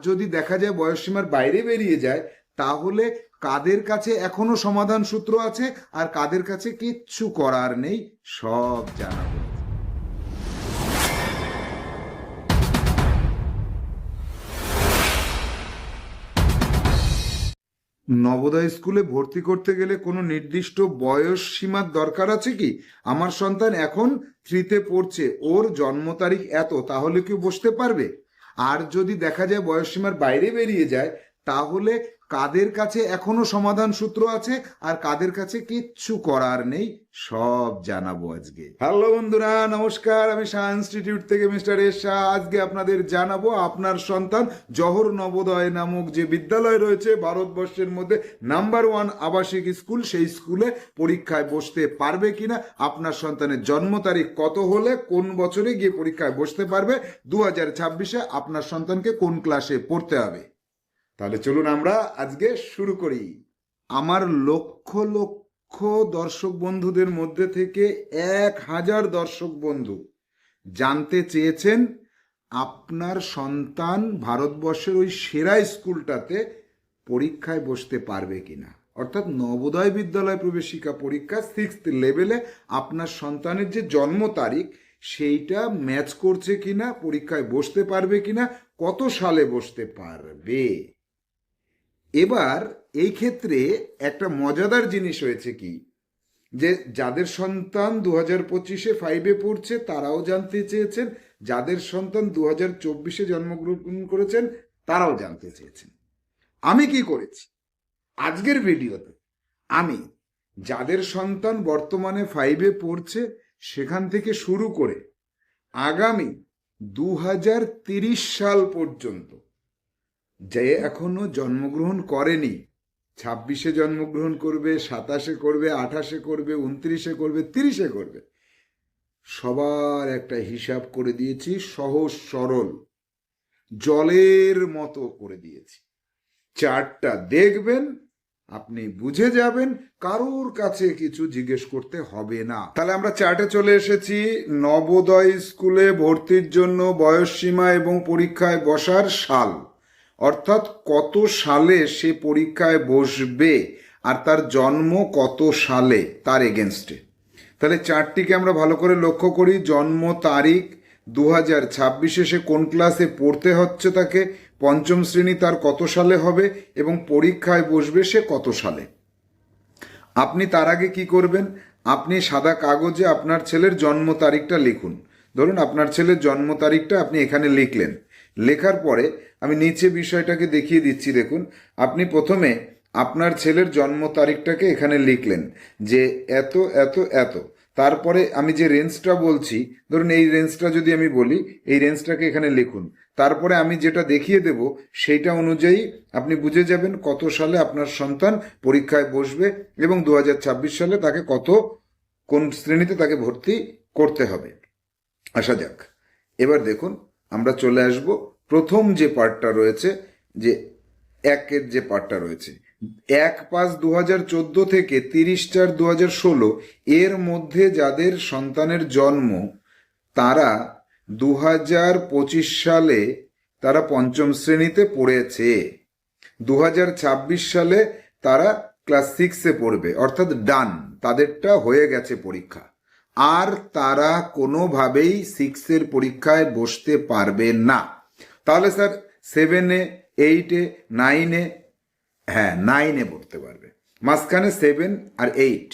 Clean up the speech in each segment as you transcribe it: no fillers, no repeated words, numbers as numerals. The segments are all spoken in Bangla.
যদি দেখা যায় বয়সসীমার বাইরে বেরিয়ে যায়, তাহলে কাদের কাছে এখনো সমাধান সূত্র আছে আর কাদের কাছে কিচ্ছু করার নেই, সব জানাবো। নবোদয় স্কুলে ভর্তি করতে গেলে কোনো নির্দিষ্ট বয়স সীমার দরকার আছে কি? আমার সন্তান এখন 3তে পড়ছে, ওর জন্ম তারিখ এত, তাহলে কি বসতে পারবে? আর যদি দেখা যায় বয়স সীমার বাইরে বেরিয়ে যায়, তাহলে কাদের কাছে এখনো সমাধান সূত্র আছে আর কাদের কাছে কিচ্ছু করার নেই, সব জানাবো আজকে। হ্যালো বন্ধুরা, নমস্কার। আমি শাহ ইনস্টিটিউট থেকে মিস্টার এস শাহ। আজকে আপনাদের জানাবো আপনার সন্তান জওহর নবোদয় নামক যে বিদ্যালয় রয়েছে ভারতবর্ষের মধ্যে নাম্বার 1 আবাসিক স্কুল, সেই স্কুলে পরীক্ষায় বসতে পারবে কিনা, আপনার সন্তানের জন্ম তারিখ কত হলে কোন বছরে গিয়ে পরীক্ষায় বসতে পারবে, 2026-এ আপনার সন্তানকে কোন ক্লাসে পড়তে হবে। তাহলে চলুন আমরা আজকে শুরু করি। আমার লক্ষ লক্ষ দর্শক বন্ধুদের মধ্যে থেকে 1000 দর্শক বন্ধু জানতে চেয়েছেন আপনার সন্তান ভারতবর্ষের ওই সেরা স্কুলটাতে পরীক্ষায় বসতে পারবে কিনা, অর্থাৎ নবোদয় বিদ্যালয় প্রবেশিকা পরীক্ষা 6th লেভেলে আপনার সন্তানের যে জন্ম তারিখ সেইটা ম্যাচ করছে কিনা, পরীক্ষায় বসতে পারবে কিনা, কত সালে বসতে পারবে। এবার এই ক্ষেত্রে একটা মজাদার জিনিস হয়েছে কি, যে যাদের সন্তান 2025-এ 5-এ পড়ছে তারাও জানতে চেয়েছেন, যাদের সন্তান 2024-এ জন্মগ্রহণ করেছেন তারাও জানতে চেয়েছেন। আমি কি করেছি আজকের ভিডিওতে, আমি যাদের সন্তান বর্তমানে 5-এ পড়ছে সেখান থেকে শুরু করে আগামী 2030 সাল পর্যন্ত যে এখনো জন্মগ্রহণ করেনি, 26-এ জন্মগ্রহণ করবে, 27-এ করবে, 28-এ করবে, 29-এ করবে, 30-এ করবে, সবার একটা হিসাব করে দিয়েছি, সহজ সরল জলের মতো করে দিয়েছি। চার্টটা দেখবেন, আপনি বুঝে যাবেন, কারোর কাছে কিছু জিজ্ঞেস করতে হবে না। তাহলে আমরা চার্টে চলে এসেছি। নবোদয় স্কুলে ভর্তির জন্য বয়সসীমা এবং পরীক্ষায় বসার সাল, অর্থাৎ কত সালে সে পরীক্ষায় বসবে আর তার জন্ম কত সালে তার এগেনস্টে। তাহলে চার্টটিকে আমরা ভালো করে লক্ষ্য করি। জন্ম তারিখ 2026-এ সে কোন ক্লাসে পড়তে হচ্ছে তাকে, 5ম শ্রেণী, তার কত সালে হবে এবং পরীক্ষায় বসবে সে কত সালে। আপনি তার আগে কি করবেন, আপনি সাদা কাগজে আপনার ছেলের জন্ম তারিখটা লিখুন। ধরুন আপনার ছেলের জন্ম তারিখটা আপনি এখানে লিখলেন। লেখার পরে আমি নিচে বিষয়টাকে দেখিয়ে দিচ্ছি। দেখুন, আপনি প্রথমে আপনার ছেলের জন্ম তারিখটাকে এখানে লিখলেন যে এত এত এত, তারপরে আমি যে রেঞ্জটা বলছি, ধরুন এই রেঞ্জটা যদি আমি বলি, এই রেঞ্জটাকে এখানে লিখুন। তারপরে আমি যেটা দেখিয়ে দেব সেইটা অনুযায়ী আপনি বুঝে যাবেন কত সালে আপনার সন্তান পরীক্ষায় বসবে এবং 2026 সালে তাকে কোন শ্রেণীতে তাকে ভর্তি করতে হবে। আসা যাক, এবার দেখুন আমরা চলে আসব প্রথম যে পার্টটা রয়েছে, যে 1-এর যে পার্টটা রয়েছে, 1/5/2014 থেকে 30/4/2016 এর মধ্যে যাদের সন্তানের জন্ম, তারা 2025 সালে তারা 5ম শ্রেণীতে পড়েছে, 2026 সালে তারা ক্লাস 6-এ পড়বে, অর্থাৎ ডান, তাদেরটা হয়ে গেছে পরীক্ষা। আর তারা কোনোভাবেই 6-এর পরীক্ষায় বসতে পারবে না। তাহলে স্যার 7-এ, 8-এ, 9-এ, হ্যাঁ 9-এ পড়তে পারবে, মাঝখানে 7 আর 8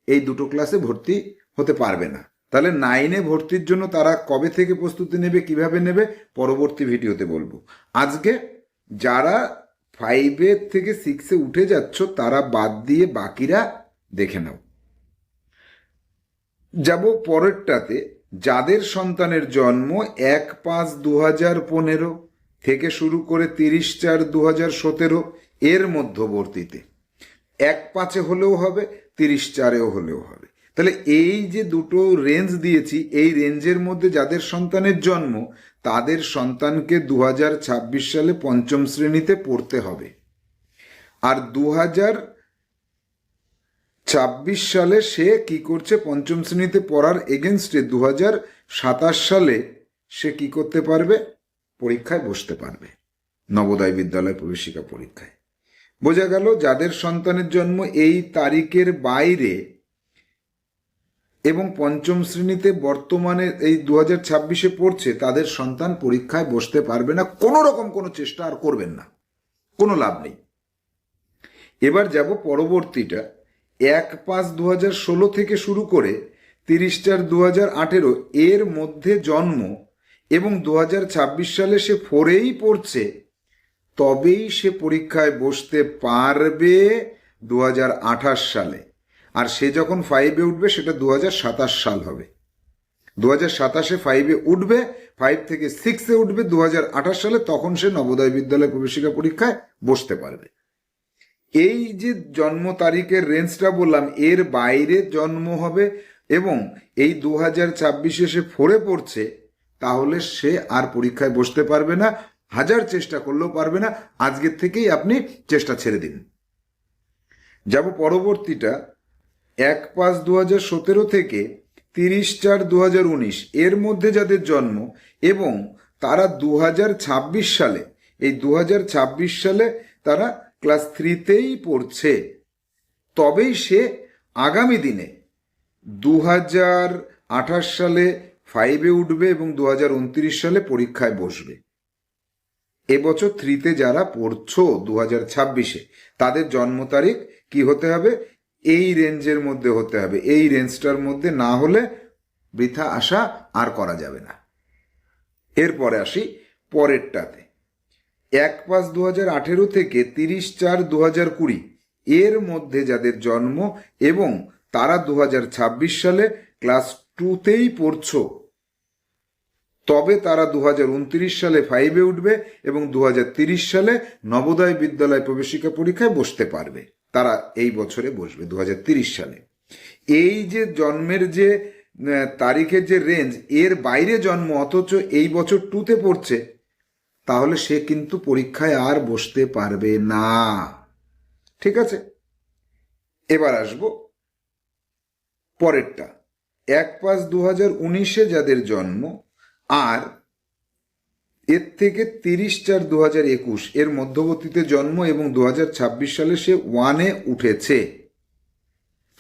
এই দুটো ক্লাসে ভর্তি হতে পারবে না। তাহলে 9-এ ভর্তির জন্য তারা কবে থেকে প্রস্তুতি নেবে, কিভাবে নেবে, পরবর্তী ভিডিওতে বলবো। আজকে যারা 5-এ থেকে 6-এ উঠে যাচ্ছ তারা বাদ দিয়ে বাকিরা দেখে নাও। যাব পরেরটাতে, যাদের সন্তানের জন্ম 1/5/2015 থেকে শুরু করে 30/4/2017 এর মধ্যবর্তীতে, 1/5-এ হলেও হবে, 30/4-এও হলেও হবে। তাহলে এই যে দুটো রেঞ্জ দিয়েছি, এই রেঞ্জের মধ্যে যাদের সন্তানের জন্ম তাদের সন্তানকে 2026 সালে 5ম শ্রেণীতে পড়তে হবে। আর 2026 সালে সে কি করছে, 5ম শ্রেণীতে পড়ার এগেনস্টে 2027 সালে সে কি করতে পারবে, পরীক্ষায় বসতে পারবে। নবোদয় বিদ্যালয় প্রবেশিকা পরীক্ষায়। বোঝা গেল যাদের সন্তানের জন্ম এই তারিখের বাইরে এবং পঞ্চম শ্রেণীতে বর্তমানে এই 2026-এ পড়ছে, তাদের সন্তান পরীক্ষায় বসতে পারবে না। কোনো রকম কোনো চেষ্টা আর করবেন না, কোনো লাভ নেই। এবার যাব পরবর্তীটা। 1/5/2016 থেকে শুরু করে 30/4/2018 এর মধ্যে জন্ম এবং 2026 সালে সে 4এই পড়ছে, তবেই সে পরীক্ষায় বসতে পারবে 2028 সালে। আর সে যখন 5-এ উঠবে সেটা 2027 সাল হবে। 2027-এ 5-এ উঠবে, 5 থেকে 6-এ উঠবে 2028 সালে, তখন সে নবোদয় বিদ্যালয় প্রবেশিকা পরীক্ষায় বসতে পারবে। এই যে জন্ম তারিখের রেঞ্জটা বললাম, এর বাইরে জন্ম হবে এবং এই 2026-এ সে 4-এ পড়ছে, তাহলে সে আর পরীক্ষায় বসতে পারবে না। হাজার চেষ্টা করলেও পারবে না। আজকের থেকেই আপনি চেষ্টা ছেড়ে দিন। যাব পরবর্তীটা। 1/5/2017 থেকে 30/4/2019 এর মধ্যে যাদের জন্ম এবং তারা 2026 সালে, এই 2026 সালে তারা ক্লাস 3তেই পড়ছে, তবেই সে আগামী দিনে 2028 সালে 5-এ উঠবে এবং 2029 সালে পরীক্ষায় বসবে। এবছর 3-তে যারা পড়ছো 2026-এ, তাদের জন্ম তারিখ কি হতে হবে? এই রেঞ্জের মধ্যে হতে হবে। এই রেঞ্জটার মধ্যে না হলে বৃথা আশা আর করা যাবে না। এরপরে আসি পরেরটাতে। 1/5/2018 থেকে 30/4/2020 এর মধ্যে যাদের জন্ম এবং তারা 2026 সালে ক্লাস 2তেই পড়ছো, তবে তারা 2029 সালে 5-এ উঠবে এবং 2030 সালে নবোদয় বিদ্যালয় প্রবেশিকা পরীক্ষায় বসতে পারবে। তারা এই বছরে বসবে 2030 সালে। এই যে জন্মের যে তারিখের যে রেঞ্জ, এর বাইরে জন্ম অথচ এই বছর 2-তে পড়ছে, তাহলে সে কিন্তু পরীক্ষায় আর বসতে পারবে না। ঠিক আছে, এবার আসবো পরেরটা। 1/5/2019-এ যাদের জন্ম আর এর থেকে 30/4/2021 এর মধ্যবর্তীতে জন্ম এবং 2026 সালে সে 1-এ উঠেছে,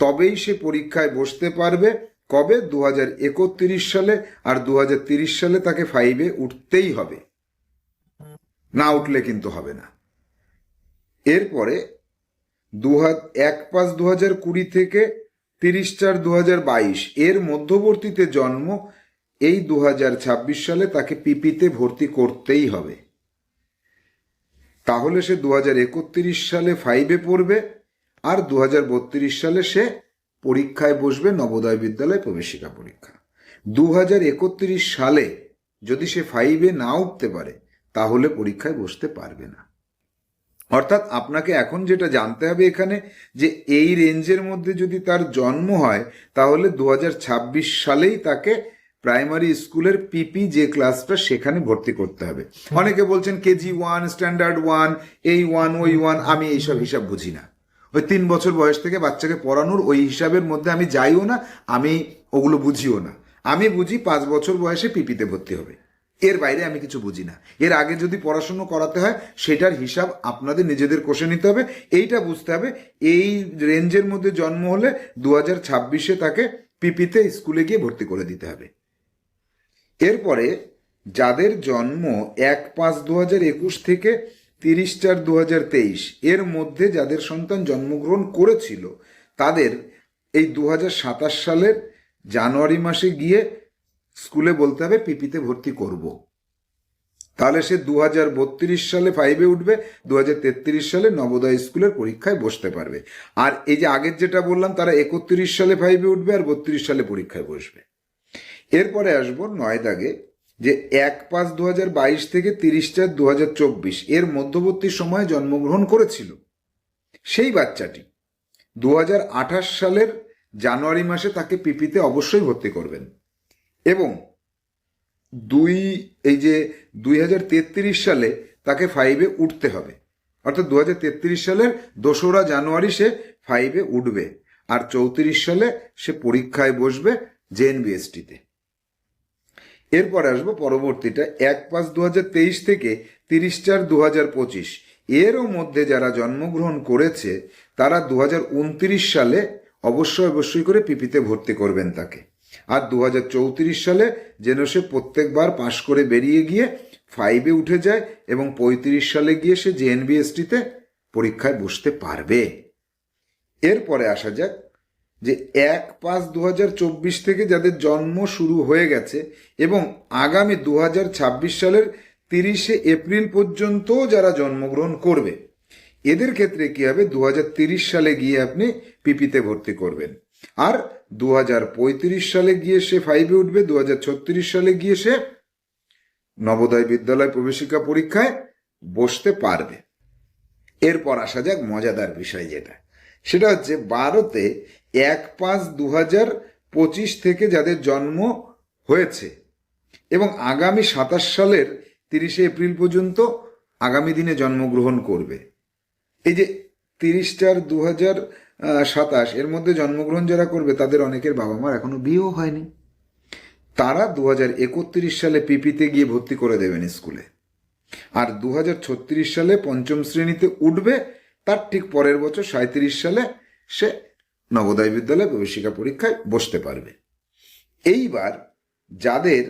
তবেই সে পরীক্ষায় বসতে পারবে। কবে? 2031 সালে। আর 2030 সালে তাকে 5-এ উঠতেই হবে, না উঠলে কিন্তু হবে না। এরপরে 1/5/2020 থেকে 30/4/2022 এর মধ্যবর্তীতে জন্ম, এই 2026 সালে তাকে পিপিতে ভর্তি করতেই হবে। তাহলে সে 2031 সালে 5-এ পড়বে আর 2032 সালে সে পরীক্ষায় বসবে, নবোদয় বিদ্যালয় প্রবেশিকা পরীক্ষা। 2031 সালে যদি সে 5-এ না উঠতে পারে, তাহলে পরীক্ষায় বসতে পারবে না। অর্থাৎ আপনাকে এখন যেটা জানতে হবে এখানে, যে এই রেঞ্জের মধ্যে যদি তার জন্ম হয়, তাহলে 2026 সালেই তাকে প্রাইমারি স্কুলের পিপি যে ক্লাসটা, সেখানে ভর্তি করতে হবে। অনেকে বলছেন KG1, স্ট্যান্ডার্ড 1, এই 1 ওই 1। আমি এইসব হিসাব বুঝি না। ওই 3 বছর বয়স থেকে বাচ্চাকে পড়ানোর ওই হিসাবের মধ্যে আমি যাইও না, আমি ওগুলো বুঝিও না। আমি বুঝি 5 বছর বয়সে পিপিতে ভর্তি হবে, এর বাইরে আমি কিছু বুঝি না। এর আগে যদি পড়াশুনো করাতে হয়, সেটার হিসাব আপনাদের নিজেদের কষে নিতে হবে। এইটা বুঝতে হবে, এই রেঞ্জের মধ্যে জন্ম হলে 2026-এ তাকে পিপিতে স্কুলে গিয়ে ভর্তি করে দিতে হবে। এরপরে যাদের জন্ম 1/5/2021 থেকে 30/4/2023 এর মধ্যে যাদের সন্তান জন্মগ্রহণ করেছিল, তাদের এই 2027 সালের জানুয়ারি মাসে গিয়ে স্কুলে বলতে হবে পিপিতে ভর্তি করব। তাহলে সে 2032 সালে 5-এ উঠবে, 2033 সালে নবোদয় স্কুলের পরীক্ষায় বসতে পারবে। আর এই যে আগের যেটা বললাম, তারা 31 সালে 5-এ উঠবে আর 32 সালে পরীক্ষায় বসবে। এরপরে আসবো 9 দাগে, যে 1/5/2022 থেকে 30/4/2024 এর মধ্যবর্তী সময়ে জন্মগ্রহণ করেছিল সেই বাচ্চাটি 2028 সালের জানুয়ারি মাসে তাকে পিপিতে অবশ্যই ভর্তি করবেন। এবং 2033 সালে তাকে 5-এ উঠতে হবে। অর্থাৎ 2033 সালের 2রা জানুয়ারি সে 5-এ উঠবে আর 34 সালে সে পরীক্ষায় বসবে JNBST-তে। এরপর আসবো পরবর্তীটা। 1/5/2023 থেকে 30/4/2025, এরও মধ্যে যারা জন্মগ্রহণ করেছে তারা 2029 সালে অবশ্যই করে পিপিতে ভর্তি করবেন তাকে। আর 2034 সালে যেন সে প্রত্যেকবার পাশ করে বেরিয়ে গিয়ে 5-এ উঠে যায় এবং 35 সালে গিয়ে সে জেএনবিএসটিতে পরীক্ষায় বসতে পারবে। এরপরে আসা যাক যে 1/5/2024 থেকে যাদের জন্ম শুরু হয়ে গেছে এবং আগামী 2026 সালের 30শে এপ্রিল পর্যন্ত যারা জন্মগ্রহণ করবে, এদের ক্ষেত্রে কি হবে, 2030 সালে গিয়ে আপনি পিপিতে ভর্তি করবেন। আর 2035 সালে গিয়ে সে 5-এ উঠবে, 2036 সালে গিয়ে সে নবোদয় বিদ্যালয় প্রবেশিকা পরীক্ষায় বসতে পারবে। এরপর আসা যাক মজাদার বিষয় যেটা, সেটা হচ্ছে 12তে 1/5/2025 থেকে যাদের জন্ম হয়েছে এবং আগামী 27 সালের 30শে এপ্রিল পর্যন্ত আগামী দিনে জন্মগ্রহণ করবে। এই যে 30/4/2027 এর মধ্যে জন্মগ্রহণ যারা করবে তাদের অনেকের বাবা মার এখনো বিয়েও হয়নি, তারা 2031 সালে পিপিতে গিয়ে ভর্তি করে দেবেন স্কুলে। আর 2036 সালে 5ম শ্রেণীতে উঠবে, তার ঠিক পরের বছর 37 সালে সে নবোদয় বিদ্যালয় প্রবেশিকা পরীক্ষায় বসতে পারবে। এইবার যাদের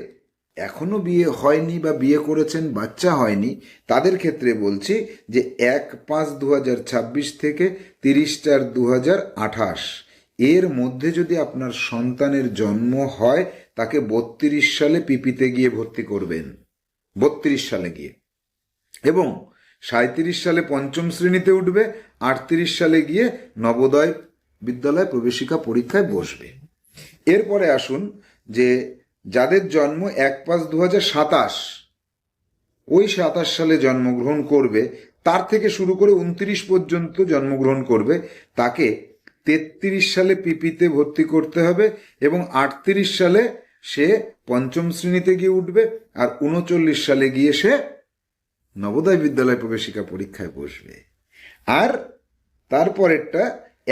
এখনো বিয়ে হয়নি বা বিয়ে করেছেন বাচ্চা হয়নি, তাদের ক্ষেত্রে বলছি যে 1/5/2026 থেকে 30/4/2028 এর মধ্যে যদি আপনার সন্তানের জন্ম হয় তাকে 32 সালে পিপিতে গিয়ে ভর্তি করবেন, 32 সালে গিয়ে, এবং 37 সালে 5ম শ্রেণীতে উঠবে, 38 সালে গিয়ে নবোদয় বিদ্যালয় প্রবেশিকা পরীক্ষায় বসবে। এরপরে আসুন যে যাদের জন্ম 1/5/2027, ওই 27 সালে জন্মগ্রহণ করবে, তার থেকে শুরু করে 29 পর্যন্ত জন্মগ্রহণ করবে, তাকে 33 সালে পিপিতে ভর্তি করতে হবে এবং 38 সালে সে 5ম শ্রেণীতে গিয়ে উঠবে, আর 39 সালে গিয়ে সে নবোদয় বিদ্যালয় প্রবেশিকা পরীক্ষায় বসবে। আর তারপরেরটা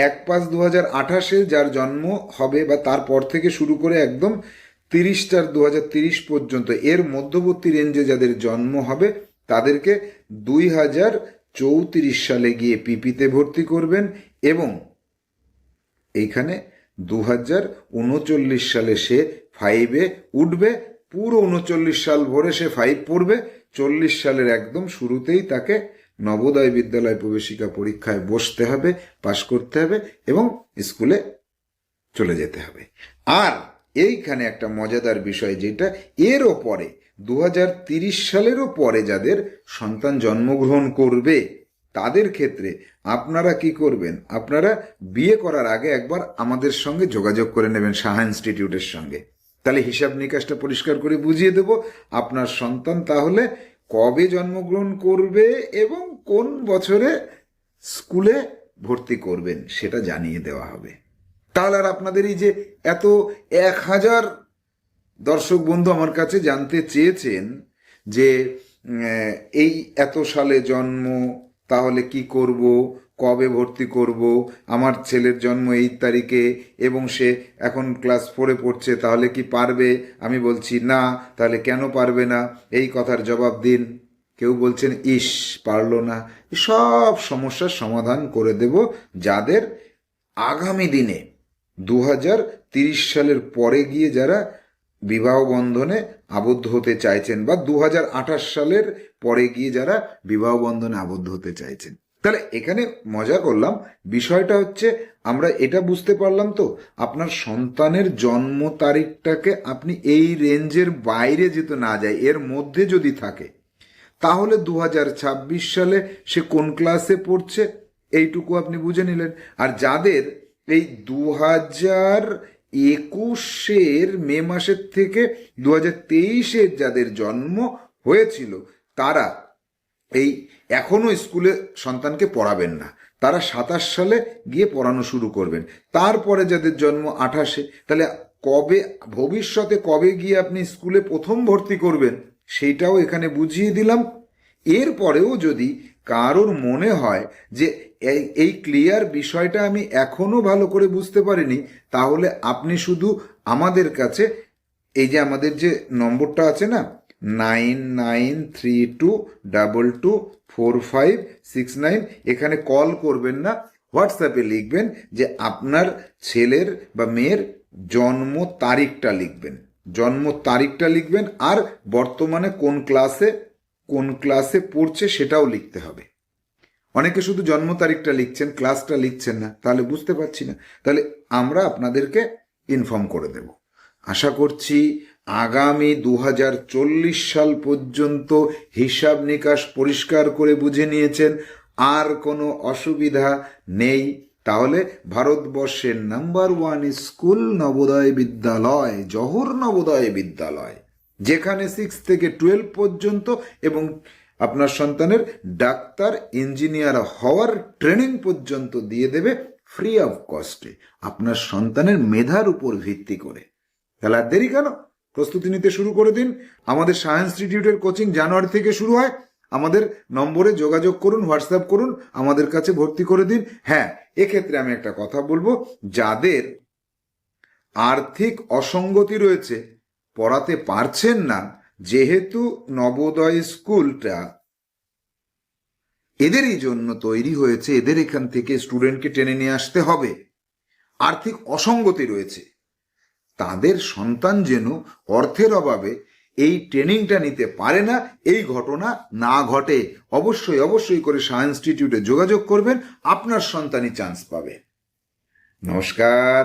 1/5/2028 যার জন্ম হবে বা তারপর থেকে শুরু করে একদম 30/4/2030 পর্যন্ত এর মধ্যবর্তী রেঞ্জে যাদের জন্ম হবে তাদেরকে 2034 সালে গিয়ে পিপিতে ভর্তি করবেন এবং এইখানে 2039 সালে সে 5-এ উঠবে, পুরো 39 সাল ভরে সে 5 পড়বে, 40 সালের একদম শুরুতেই তাকে নবোদয় বিদ্যালয় প্রবেশিকা পরীক্ষায় বসতে হবে, পাশ করতে হবে এবং স্কুলে চলে যেতে হবে। আর এইখানে একটা মজাদার বিষয় যেটা, এরও পরে 2030 সালেরও পরে যাদের সন্তান জন্মগ্রহণ করবে তাদের ক্ষেত্রে আপনারা কি করবেন, আপনারা বিয়ে করার আগে একবার আমাদের সঙ্গে যোগাযোগ করে নেবেন, সাহা ইনস্টিটিউটের সঙ্গে। তাহলে হিসাব নিকাশটা পরিষ্কার করে বুঝিয়ে দেব আপনার সন্তান তাহলে কবে জন্মগ্রহণ করবে এবং কোন বছরে স্কুলে ভর্তি করবেন সেটা জানিয়ে দেওয়া হবে। তাহলে আর আপনাদের এই যে এত 1000 দর্শক বন্ধু আমার কাছে জানতে চেয়েছেন যে এই এত সালে জন্ম, তাহলে কি করব, কবে ভর্তি করব, আমার ছেলের জন্ম এই তারিখে এবং সে এখন ক্লাস 4-এ পড়ছে, তাহলে কি পারবে? আমি বলছি না, তাহলে কেন পারবে না, এই কথার জবাব দিন। কেউ বলছেন ইস পারলো না, সব সমস্যার সমাধান করে দেব যাদের আগামী দিনে 2030 সালের পরে গিয়ে যারা বিবাহ বন্ধনে আবদ্ধ হতে চাইছেন বা 2028 সালের পরে গিয়ে যারা বিবাহ বন্ধনে আবদ্ধ হতে চাইছেন। তাহলে এখানে মজা করলাম, বিষয়টা হচ্ছে আমরা এটা বুঝতে পারলাম তো আপনার সন্তানের জন্ম তারিখটাকে আপনি এই রেঞ্জের বাইরে যেতে না যায়, এর মধ্যে যদি থাকে তাহলে 2026 সালে সে কোন ক্লাসে পড়ছে এইটুকু আপনি বুঝে নিলেন। আর যাদের এই 2021 মে মাসের থেকে 2023 যাদের জন্ম হয়েছিল তারা এই এখনো স্কুলে সন্তানকে পড়াবেন না, তারা 27 সালে গিয়ে পড়ানো শুরু করবেন। তারপরে যাদের জন্ম 28, তাহলে কবে ভবিষ্যতে কবে গিয়ে আপনি স্কুলে প্রথম ভর্তি করবেন সেইটাও এখানে বুঝিয়ে দিলাম। এরপরেও যদি কারোর মনে হয় যে এই ক্লিয়ার বিষয়টা আমি এখনো ভালো করে বুঝতে পারিনি, তাহলে আপনি শুধু আমাদের কাছে এই যে আমাদের যে নম্বরটা আছে না 9932224569। এখানে কল করবেন না, হোয়াটসঅ্যাপে লিখবেন যে আপনার ছেলের বা মেয়ের জন্ম তারিখটা লিখবেন, জন্ম তারিখটা লিখবেন, আর বর্তমানে কোন ক্লাসে পড়ছে সেটাও লিখতে হবে। অনেকে শুধু জন্ম তারিখটা লিখছেন, ক্লাসটা লিখছেন না, তাহলে বুঝতে পারছি না, তাহলে আমরা আপনাদেরকে ইনফর্ম করে দেব। আশা করছি আগামী 2040 সাল পর্যন্ত হিসাব নিকাশ পরিষ্কার করে বুঝে নিয়েছেন, আর কোনো অসুবিধা নেই। তাহলে ভারতবর্ষের নাম্বার 1 স্কুল নবোদয় বিদ্যালয়, জওহর নবোদয় বিদ্যালয়, যেখানে 6 থেকে 12 পর্যন্ত এবং আপনার সন্তানের ডাক্তার ইঞ্জিনিয়ার হওয়ার ট্রেনিং পর্যন্ত দিয়ে দেবে ফ্রি অফ কস্টে, আপনার সন্তানের মেধার উপর ভিত্তি করে। তাহলে আর দেরি কেন, প্রস্তুতি নিতে শুরু করে দিন। আমাদের সায়েন্স ইনস্টিটিউটের কোচিং জানুয়ারি থেকে শুরু হয়। আমাদের নম্বরে যোগাযোগ করুন, হোয়াটসঅ্যাপ করুন, আমাদের কাছে ভর্তি করে দিন। হ্যাঁ, এক্ষেত্রে আমি একটা কথা বলবো, যাদের আর্থিক অসঙ্গতি রয়েছে, পড়াতে পারছেন না, যেহেতু নবোদয় স্কুলটা এদেরই জন্য তৈরি হয়েছে, এদের এখান থেকে স্টুডেন্টকে টেনে নিয়ে আসতে হবে, আর্থিক অসঙ্গতি রয়েছে, তাদের সন্তান যেন অর্থের অভাবে এই ট্রেনিংটা নিতে পারে না, এই ঘটনা না ঘটে, অবশ্যই করে সায়েন্স ইনস্টিটিউটে যোগাযোগ করবেন, আপনার সন্তানই চান্স পাবে। নমস্কার।